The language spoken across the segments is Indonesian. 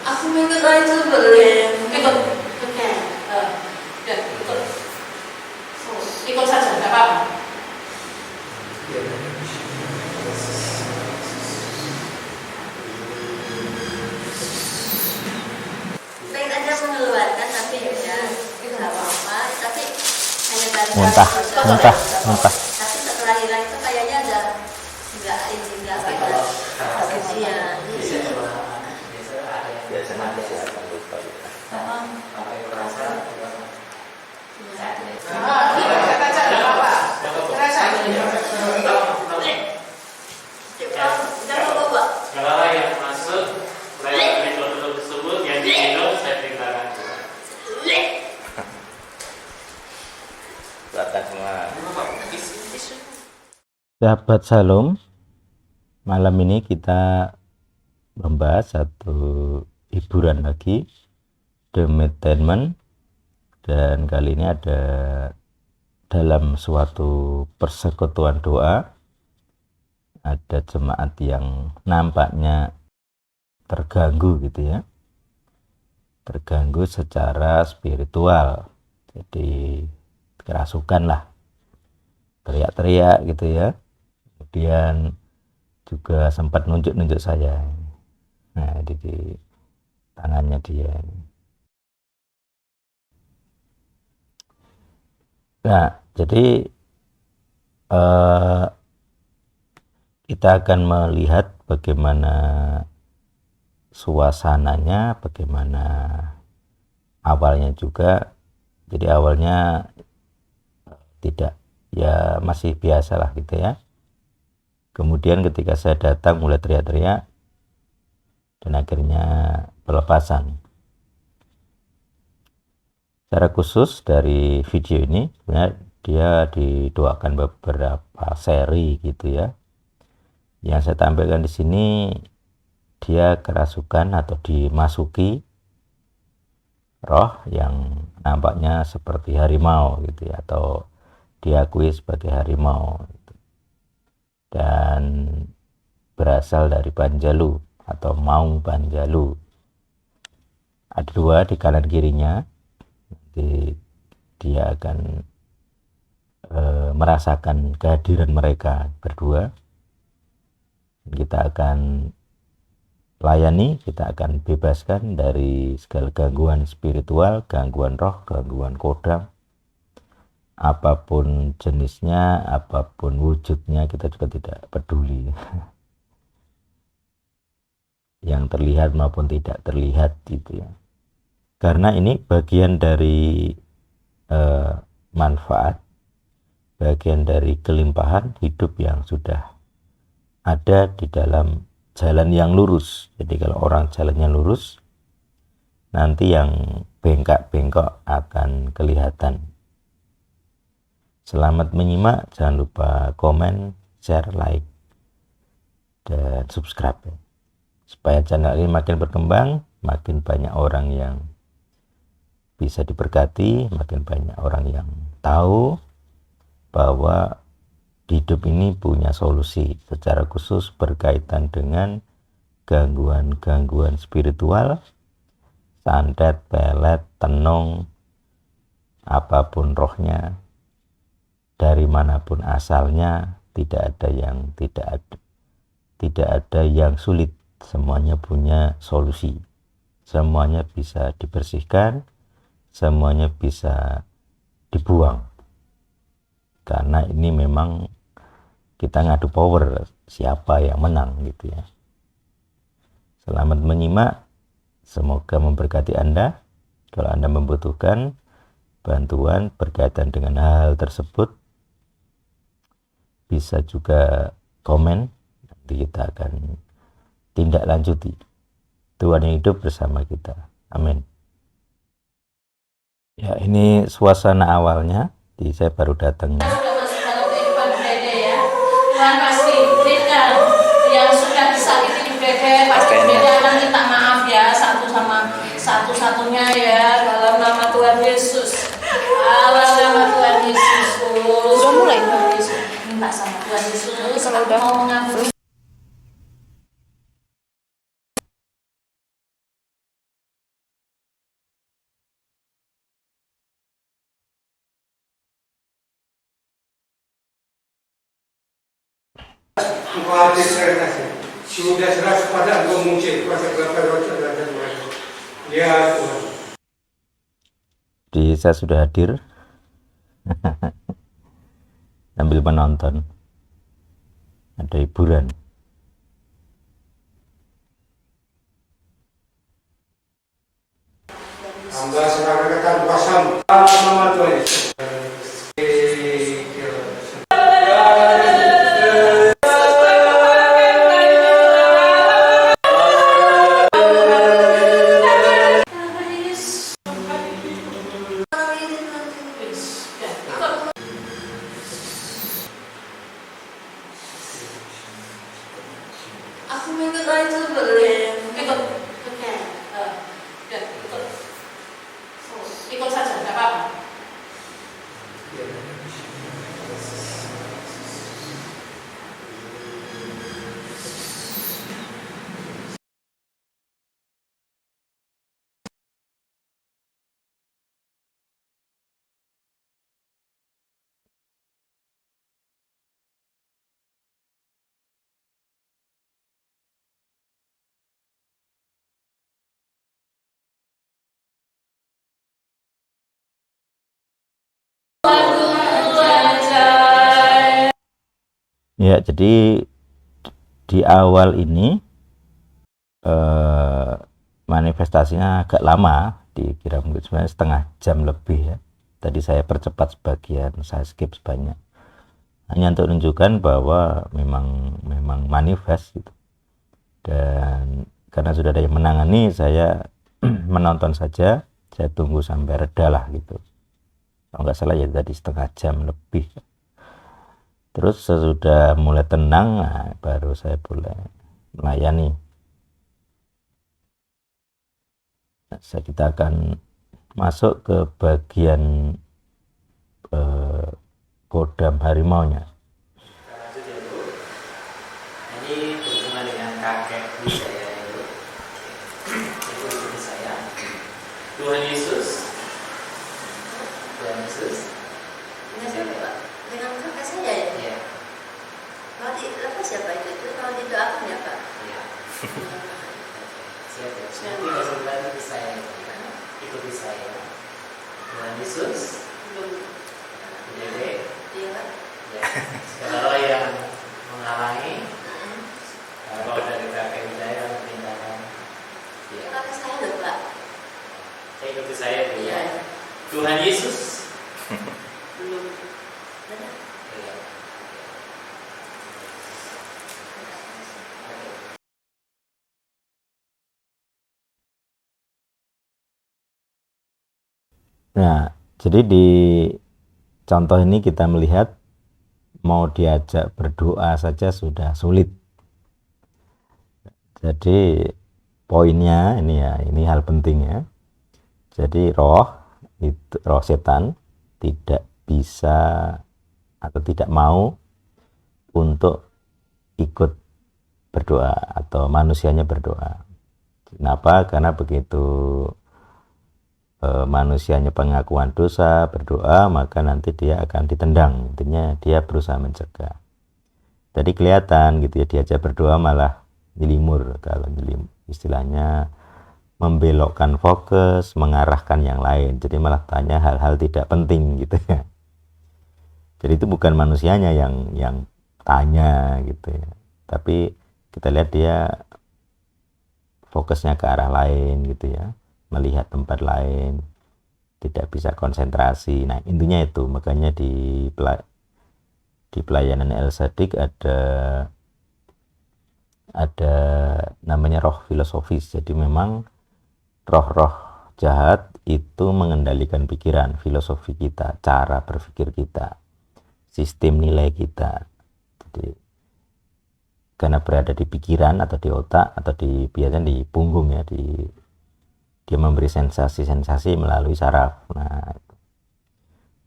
Aku mau ikut aja boleh. Ikut. Oke. Ya, ikut. Ikut saja, nggak apa-apa. Pengen aja mengeluarkan tapi ya itu nggak apa-apa. Tapi hanya dari muntah. Tapi setelah hilang itu kayaknya ada nggak iya. Biasanya ada sih akan lupa. Apa yang merasa? Segala yang masuk lewat metode tersebut yang diminum saya perintahkan. Keluarkan semua. Sahabat Shalom, malam ini kita membahas satu hiburan lagi, The Entertainment, dan kali ini ada dalam suatu persekutuan doa ada jemaat yang nampaknya terganggu gitu ya, terganggu secara spiritual, jadi kerasukan lah, teriak-teriak gitu ya. Kemudian juga sempat nunjuk-nunjuk saya, nah di tangannya dia. Nah jadi kita akan melihat bagaimana suasananya, bagaimana awalnya juga. Jadi awalnya tidak, ya masih biasa lah gitu ya. Kemudian ketika saya datang mulai teriak-teriak dan akhirnya pelepasan. Secara khusus dari video ini sebenarnya dia didoakan beberapa seri gitu ya. Yang saya tampilkan di sini dia kerasukan atau dimasuki roh yang nampaknya seperti harimau gitu ya, atau diakui sebagai harimau gitu. Dan berasal dari Panjalu atau Maung Panjalu. Ada dua di kanan kirinya. Nanti dia akan merasakan kehadiran mereka berdua. Kita akan layani, kita akan bebaskan dari segala gangguan spiritual, gangguan roh, gangguan kodam, apapun jenisnya, apapun wujudnya, kita juga tidak peduli. Yang terlihat maupun tidak terlihat gitu ya. Karena ini bagian dari manfaat, bagian dari kelimpahan hidup yang sudah ada di dalam jalan yang lurus. Jadi kalau orang jalannya lurus, nanti yang bengkak-bengkok akan kelihatan. Selamat menyimak, jangan lupa komen, share, like, dan subscribe ya. Supaya channel ini makin berkembang, makin banyak orang yang bisa diberkati, makin banyak orang yang tahu bahwa hidup ini punya solusi, secara khusus berkaitan dengan gangguan-gangguan spiritual, santet, pelet, tenung, apapun rohnya, dari manapun asalnya, tidak ada yang sulit, semuanya punya solusi, semuanya bisa dibersihkan, semuanya bisa dibuang. Karena ini memang kita ngadu power, siapa yang menang gitu ya. Selamat menyimak, semoga memberkati Anda. Kalau Anda membutuhkan bantuan berkaitan dengan hal tersebut, bisa juga komen, nanti kita akan tindak lanjuti. Tuhan yang hidup bersama kita, amin. Ya, ini suasana awalnya, saya baru datang. Tuhan pasti berikan yang sudah disakiti di Bede, pasti Bede akan minta maaf ya satu-satunya ya, dalam nama Tuhan Yesus. Dalam nama Tuhan Yesus. Sudah mulai minta sama Tuhan Yesus. Kalau udah mau mengampuni Engkau hadir sekali kasih. Sudah serah kepada Engkau muncul kuasa kepada roh dan Tuhan. Ya Tuhan. Jadi saya sudah hadir sambil menonton, ada hiburan. Hamba serahkan kuasamu. Nama Tuhan Yesus. Aku minta itu boleh. Ikut. Oke. Ikut. Ikut saja, tidak apa-apa. Ya, jadi di awal ini manifestasinya agak lama, dikira mungkin sebenarnya setengah jam lebih ya. Tadi saya percepat sebagian, saya skip sebanyak. Hanya untuk menunjukkan bahwa memang manifest gitu. Dan karena sudah ada yang menangani, saya menonton saja, saya tunggu sampai reda lah gitu. Kalau nggak salah ya tadi setengah jam lebih. Terus sesudah mulai tenang, nah, baru saya boleh melayani. Nah, kita akan masuk ke bagian kodam harimaunya. Lanjut ya Bu. Ini berhubungan dengan kakek saya ya Bu. Itu istri saya. Tuhan Yesus. Tuhan Yesus. Dengan siapa Pak? Dengan kakak saya ya? Iya. Kalau lepas siapa itu? Kalau didoakan ya Pak? Iya. Siap ya. Nanti Rasulullah ikuti saya. Ikuti saya. Tuhan Yesus. Belum. Dede. Iya Pak. Ya. Segala roh yang menghalangi. Roh dari kakek saya memindahkan. Iya. Kakak saya loh Pak. Ikuti saya Bu. Iya. Tuhan Yesus. Belum. Benar. Iya. Nah, jadi di contoh ini kita melihat mau diajak berdoa saja sudah sulit. Jadi poinnya ini ya, ini hal penting ya. Jadi roh setan tidak bisa atau tidak mau untuk ikut berdoa atau manusianya berdoa. Kenapa? Karena begitu manusianya pengakuan dosa berdoa, maka nanti dia akan ditendang. Intinya dia berusaha mencegah. Jadi kelihatan gitu ya, diajak berdoa malah nyelimur. Kalau nyelimur istilahnya membelokkan fokus, mengarahkan yang lain. Jadi malah tanya hal-hal tidak penting gitu ya. Jadi itu bukan manusianya yang tanya gitu ya. Tapi kita lihat dia fokusnya ke arah lain gitu ya. Melihat tempat lain, tidak bisa konsentrasi. Nah intinya itu, makanya di pelayanan El Sadik ada namanya roh filosofis. Jadi memang roh-roh jahat itu mengendalikan pikiran, filosofi kita, cara berpikir kita, sistem nilai kita. Jadi karena berada di pikiran atau di otak atau biasanya di punggung ya, dia memberi sensasi-sensasi melalui saraf. Nah,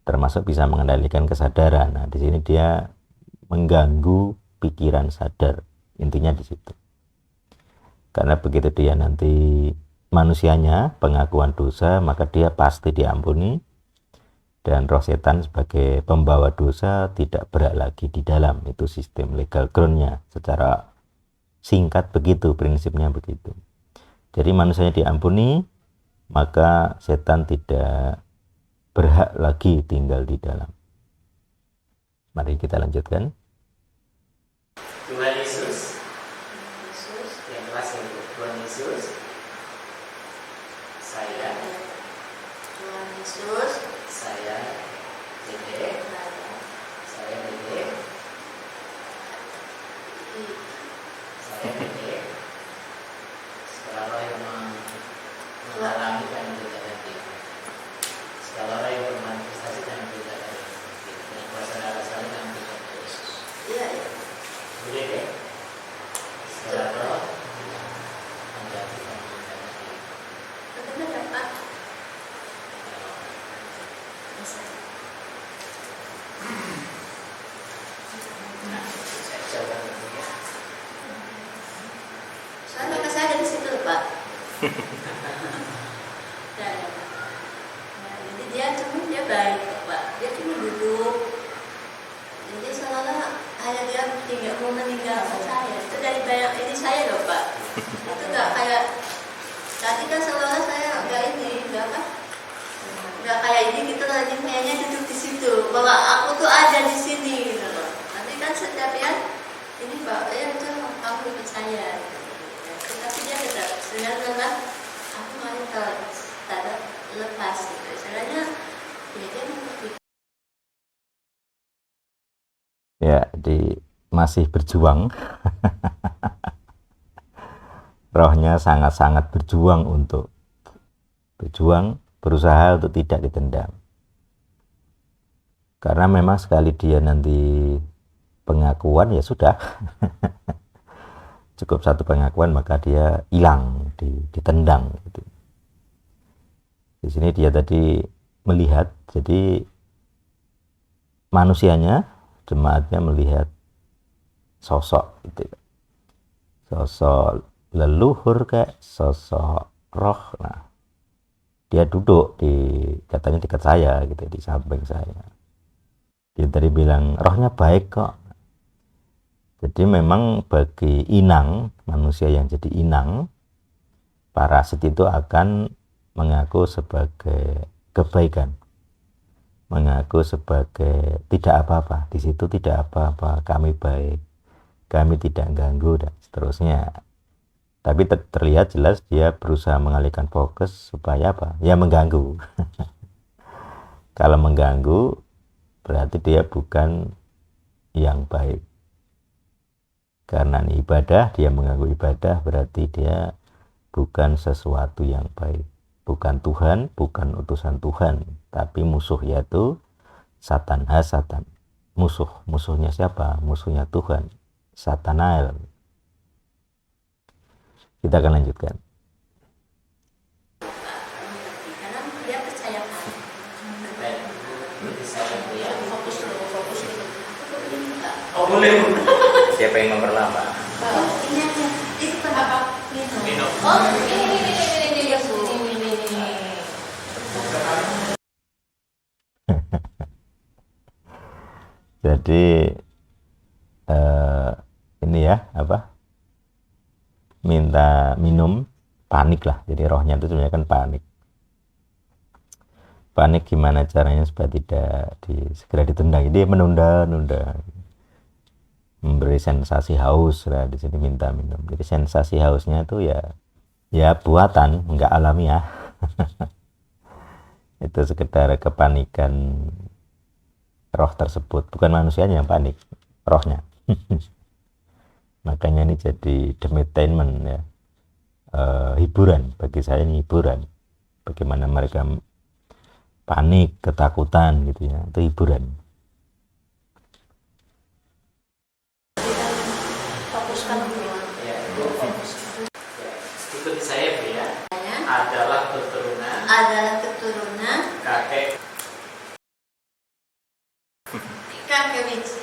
termasuk bisa mengendalikan kesadaran. Nah, di sini dia mengganggu pikiran sadar. Intinya di situ. Karena begitu dia nanti manusianya pengakuan dosa, maka dia pasti diampuni. Dan roh setan sebagai pembawa dosa tidak berhak lagi di dalam. Itu sistem legal groundnya. Secara singkat begitu, prinsipnya begitu. Jadi manusianya diampuni, maka setan tidak berhak lagi tinggal di dalam. Mari kita lanjutkan. Tuhan Yesus, Yesus, yang kelas itu Tuhan Yesus, saya, Tuhan Yesus, saya, Dede, saya Dede, saya Dede. Segala roh yang menghalangi dan menjadi segala roh yang bermanifestasi dan menjadi dengan kuasa darah salib dan menjadi Yesus. iya, iya. Boleh deh. Segala roh menjadi dan menjadi. Benar Pak. Bisa. Nah, saya coba dulu ya. Soalnya kakak saya ada di situ Pak. Dan, nah, jadi dia baik Pak. Dia cuma duduk. Jadi seolah-olah hanya dia tidak mau meninggalkan saya. Itu dari banyak ini saya loh Pak. Itu nggak kayak tadi kan seolah-olah saya nggak kayak ini gitu loh. Jadi kayaknya duduk di situ. Bahwa aku tuh ada di sini gitu loh. Nanti kan setiap ya ini Pak, ya itu kamu ikut saya. Gitu. Tapi dia tetap sebenarnya aku mau tak lepas gitu. Sebenarnya dia mau Ya, masih berjuang. Rohnya sangat-sangat berjuang untuk berusaha untuk tidak ditendang. Karena memang sekali dia nanti pengakuan ya sudah. Cukup satu pengakuan maka dia hilang, ditendang gitu. Di sini dia tadi melihat, jadi manusianya, jemaatnya melihat sosok gitu. Sosok leluhur kayak sosok roh. Nah, dia duduk katanya dekat saya gitu, di samping saya. Dia tadi bilang rohnya baik kok. Jadi memang bagi inang, manusia yang jadi inang, parasit itu akan mengaku sebagai kebaikan, mengaku sebagai tidak apa-apa, di situ tidak apa-apa, kami baik, kami tidak ganggu dan seterusnya. Tapi terlihat jelas dia berusaha mengalihkan fokus supaya apa? Ya mengganggu. Kalau mengganggu berarti dia bukan yang baik. Karena ini ibadah, dia mengganggu ibadah, berarti dia bukan sesuatu yang baik. Bukan Tuhan, bukan utusan Tuhan, tapi musuh, yaitu Satan. Satan. Musuhnya siapa? Musuhnya Tuhan. Satanael. Kita akan lanjutkan. karena dia percaya kan. Baik, jadi saya ya. Fokus dulu. Aku begini Pak. Oh boleh. Siapa yang memperlama? Oh, ini aja. Itu kan apa? Minum. Oh, ini. Jadi ini ya minta minum, panik lah. Jadi rohnya itu sebenarnya kan panik gimana caranya supaya tidak segera ditendang. Dia menunda memberi sensasi haus lah, di sini minta minum. Jadi sensasi hausnya itu ya buatan, enggak alamiah. Itu sekedar kepanikan roh tersebut, bukan manusianya yang panik, rohnya. Makanya ini jadi entertainment ya, hiburan bagi saya, ini hiburan. Bagaimana mereka panik, ketakutan gitu ya, itu hiburan. Fokuskan dulu. Ya, Ibu fokus. Ya, ikuti saya Bu ya. Adalah keturunan kakek Witch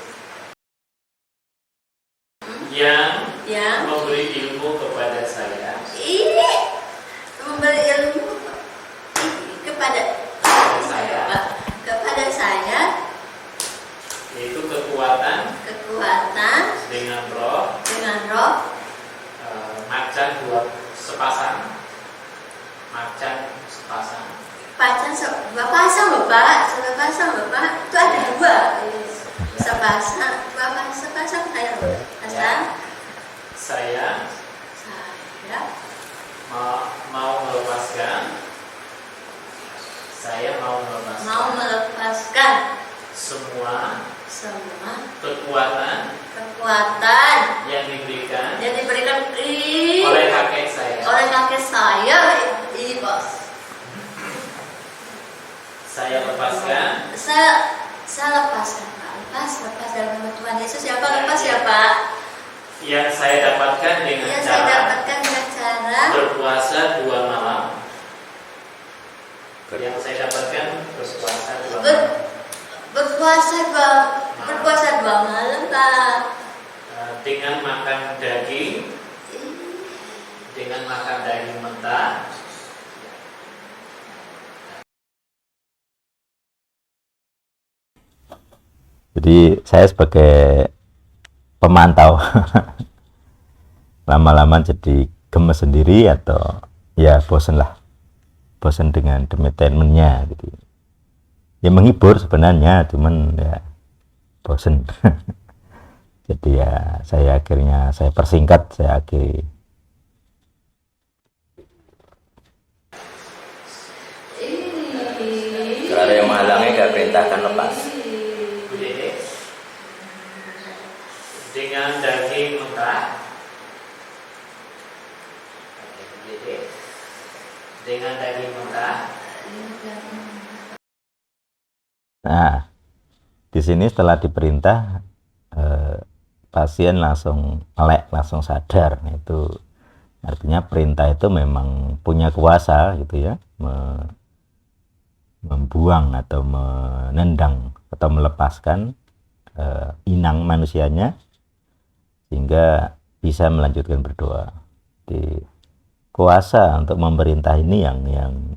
yang memberi ilmu kepada saya. ini memberi ilmu kepada saya Pak, kepada dengan sepasang macan sepasang. Pacan dua pasang loh Pak, sepasang loh Pak. Itu ada dua. Sepasang, sepasang saya loh. Pasang. Saya mau melepaskan. Saya mau melepaskan semua kekuatan yang diberikan oleh kakek saya. Ini bos. Saya lepaskan. Saya lepaskan Pak. Lepas dalam nama Tuhan Yesus. Siapa lepas ya Pak? Yang saya dapatkan dengan cara berpuasa 2 malam. Yang saya dapatkan berpuasa 2 malam. Berpuasa 2 malam Pak. Dengan makan daging mentah. Jadi saya sebagai pemantau lama-lama jadi gemes sendiri atau ya bosen dengan entertainmentnya gitu. Ya menghibur sebenarnya, cuman ya bosen. Jadi ya saya persingkat, saya akhiri. Kalau ada yang menghalangi, saya perintahkan lepas. Dengan daging mentah. Dengan daging mentah. Nah, di sini setelah diperintah, pasien langsung melek, langsung sadar. Nah, itu artinya perintah itu memang punya kuasa gitu ya, membuang atau menendang atau melepaskan inang manusianya sehingga bisa melanjutkan berdoa. Di kuasa untuk memerintah ini yang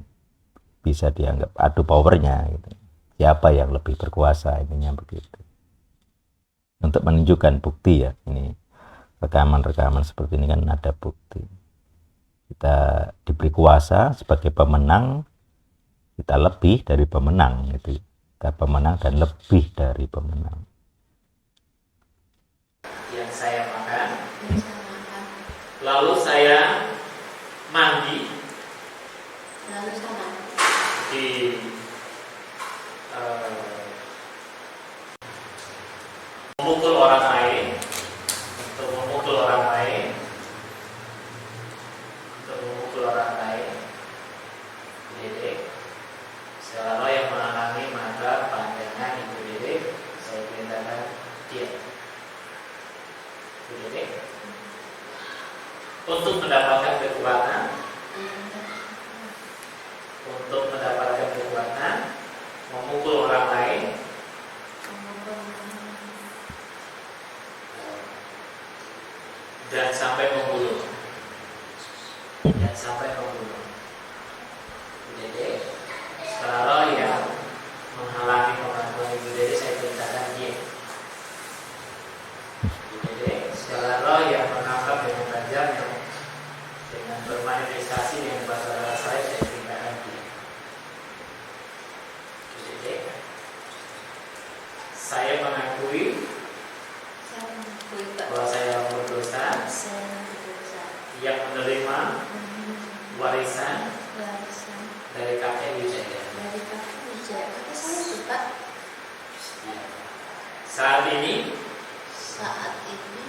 bisa dianggap adu powernya gitu. Siapa yang lebih berkuasa, ininya begitu. Untuk menunjukkan bukti ya, ini rekaman-rekaman seperti ini kan ada bukti. Kita diberi kuasa sebagai pemenang, kita lebih dari pemenang gitu. Kita pemenang dan lebih dari pemenang. Yang saya makan. Lalu saya mandi. Di memukul orang lain, Dede, segala roh yang menghalangi mata pandangan Ibu Dede, saya perintahkan dia. Ibu Dede, untuk mendapatkan kekuatan, memukul orang lain, dan sampai membunuh. Jadi, segala roh yang menghalangi pengakuan Ibu Dede, saya perintahkan dia. Jadi, segala roh yang menangkap dengan tajam, dengan bermanifestasi dengan bahasa saya perintahkan dia. Jadi, saya mengakui bahwa saya berdosa, yang menerima warisan dari kakek Wijaya. Saat ini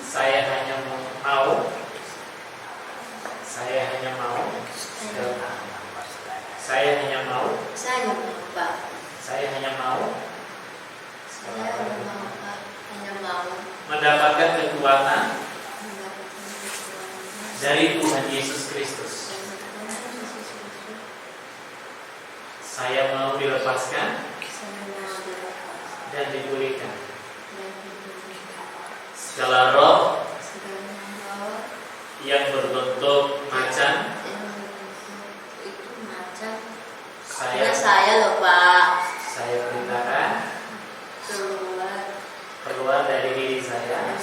saya hanya mau mendapatkan kekuatan dari Tuhan Yesus Kristus. Saya mau dilepaskan dan dipulihkan. Segala roh yang berbentuk macan, saya loh Pak, saya perintahkan keluar dari diri saya.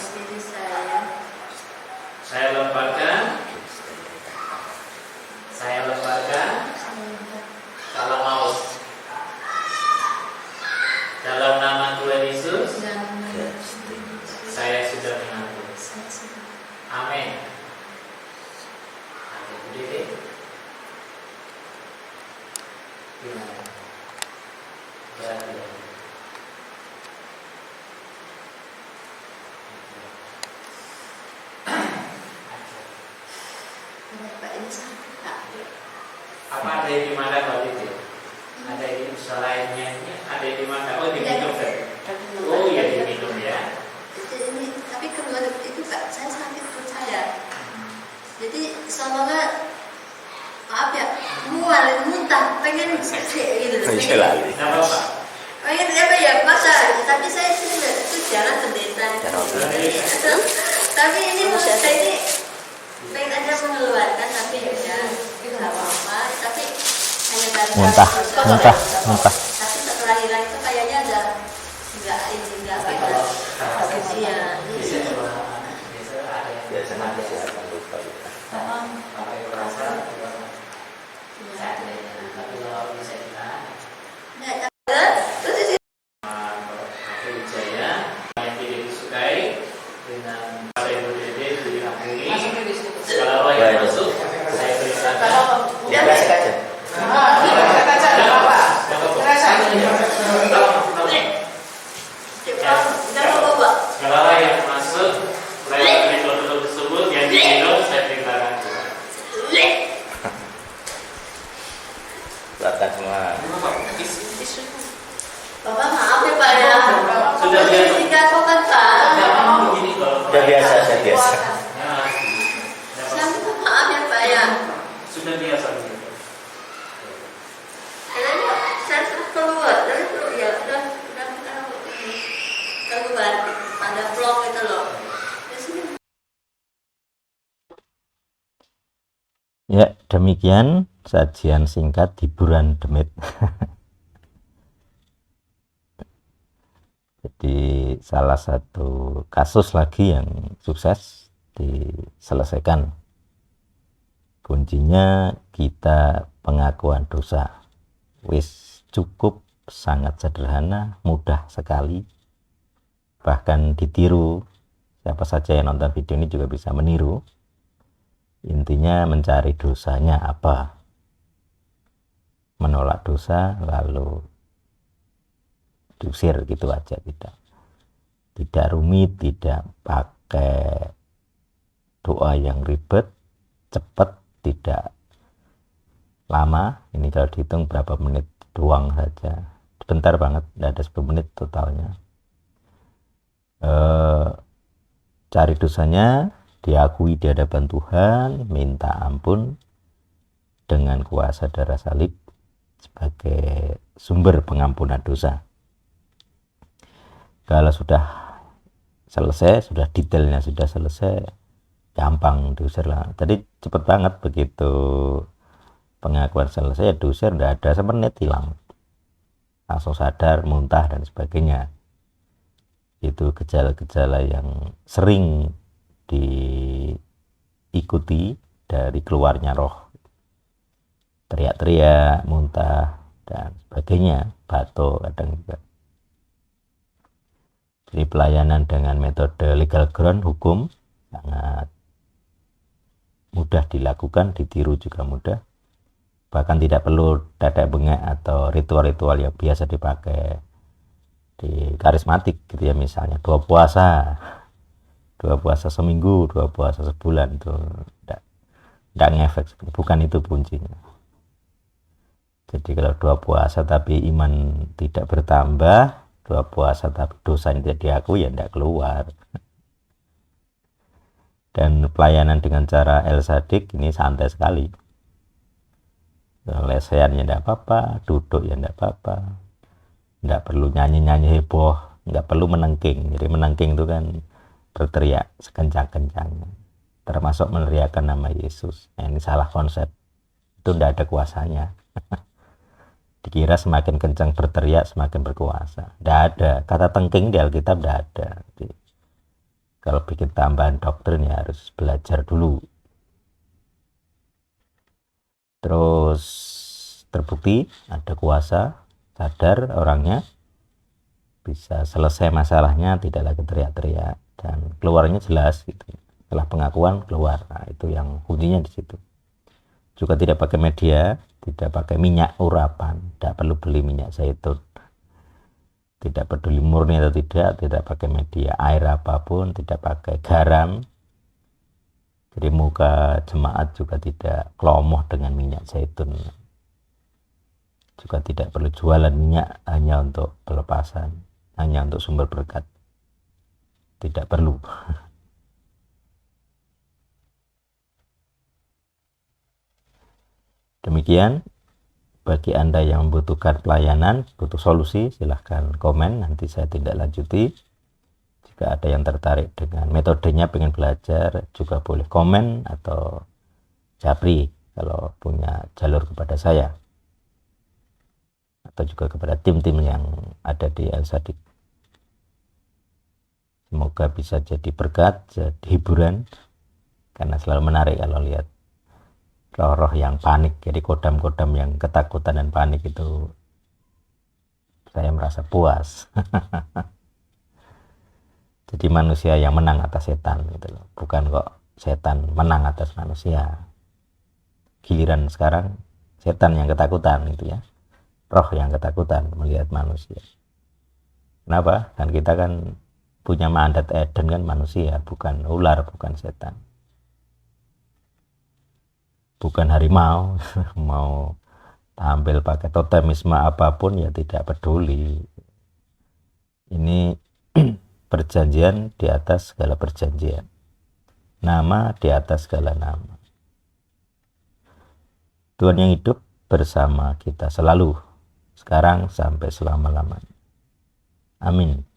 Saya lemparkan Gimana? Berat ya? Pak ini sakit Pak. Apa ada yang di mana waktu itu? Ada yang selainnya ini, ada yang di mana? Oh, diminum kan? Oh iya, diminum ya. Ini tapi keluar itu Pak, saya sakit perut saya. Jadi seolah maaf ya, mual, muntah, pengen gitu. Pengen Tidak apa-apa. Pengen apa ya, masa? Tapi saya sudah itu jalan pendeta. Tapi ini saya ini pengen aja mengeluarkan, tapi ya nggak apa-apa. Tapi hanya dari Muntah. Tapi setelah hilang itu kayaknya ada nggak apa. Iya. Biasa ada yang Biasanya ada siapa lupa. pakai perasaan juga seadanya. Tapi kalau bisa kita Terus di Aku Wijaya yang tidak disukai dengan para ibu dede diampuni. Segala roh yang masuk saya perintahkan. Segala roh yang masuk melalui produk tersebut yang diminum saya perintahkan. Keluarkan semua. Bapak maaf ya Pak ya. Sudah biasa. Dikatakan Pak. Jangan begini kalau Sudah biasa. Ya, Saya minta maaf ya Pak ya. sudah biasa begitu. Karena saya sudah keluar dari itu ya udah keluar pada vlog itu loh. Terus ini Ya, demikian sajian singkat hiburan demit. Jadi salah satu kasus lagi yang sukses diselesaikan. Kuncinya kita pengakuan dosa. Wis cukup, sangat sederhana, mudah sekali. Bahkan ditiru. Siapa saja yang nonton video ini juga bisa meniru. Intinya mencari dosanya apa. Menolak dosa lalu diusir gitu aja, tidak rumit, tidak pakai doa yang ribet, cepat, tidak lama. Ini kalau dihitung berapa menit doang saja, bentar banget, tidak ada 10 menit totalnya. Cari dosanya, diakui di hadapan Tuhan, minta ampun dengan kuasa darah salib sebagai sumber pengampunan dosa. Kalau sudah selesai, sudah detailnya sudah selesai, gampang diusir lah. Tadi cepet banget, begitu pengakuan selesai diusir, tidak ada semenit hilang, langsung sadar, muntah dan sebagainya. Itu gejala-gejala yang sering diikuti dari keluarnya roh, teriak-teriak, muntah dan sebagainya, batuk kadang juga. Jadi pelayanan dengan metode legal ground, hukum, sangat mudah dilakukan, ditiru juga mudah. Bahkan tidak perlu tetek bengek atau ritual-ritual yang biasa dipakai di karismatik gitu ya, misalnya dua puasa seminggu, dua puasa sebulan, itu tidak ngefek, bukan itu kuncinya. Jadi kalau dua puasa tapi iman tidak bertambah, dua puasa tapi dosanya tidak diakui, ya tidak keluar. Dan pelayanan dengan cara El Sadik ini santai sekali. Lesehan ya tidak apa-apa, duduk ya tidak apa-apa, tidak perlu nyanyi-nyanyi heboh, nggak perlu menengking. Jadi menengking itu kan berteriak sekencang-kencangnya, termasuk meneriakkan nama Yesus. Nah, ini salah konsep, itu tidak ada kuasanya. Dikira semakin kencang berteriak semakin berkuasa. Tidak ada, kata tengking di Alkitab tidak ada. Jadi, kalau bikin tambahan doktrin ya harus belajar dulu. Terus terbukti ada kuasa, sadar orangnya, bisa selesai masalahnya, tidak lagi teriak-teriak, dan keluarnya jelas gitu. Setelah pengakuan keluar. Nah, itu yang kuncinya di situ. Juga tidak pakai media, tidak pakai minyak urapan, tidak perlu beli minyak zaitun, tidak peduli murni atau tidak pakai media air apapun, tidak pakai garam. Jadi muka jemaat juga tidak klomoh dengan minyak zaitun, juga tidak perlu jualan minyak hanya untuk pelepasan, hanya untuk sumber berkat, tidak perlu. Demikian, bagi Anda yang membutuhkan pelayanan, butuh solusi, silahkan komen, nanti saya tindak lanjuti. Jika ada yang tertarik dengan metodenya, pengen belajar, juga boleh komen atau japri kalau punya jalur kepada saya. Atau juga kepada tim-tim yang ada di El Sadik. Semoga bisa jadi berkat, jadi hiburan, karena selalu menarik kalau lihat roh-roh yang panik, jadi kodam-kodam yang ketakutan dan panik itu saya merasa puas. Jadi manusia yang menang atas setan gitu loh. Bukan kok setan menang atas manusia. Giliran sekarang setan yang ketakutan gitu ya. Roh yang ketakutan melihat manusia. Kenapa? Kan kita kan punya mandat Eden kan manusia, bukan ular, bukan setan. Bukan harimau. Mau tampil pakai totemisme apapun ya tidak peduli. Ini perjanjian di atas segala perjanjian, nama di atas segala nama. Tuhan yang hidup bersama kita selalu, sekarang sampai selama-lamanya. Amin.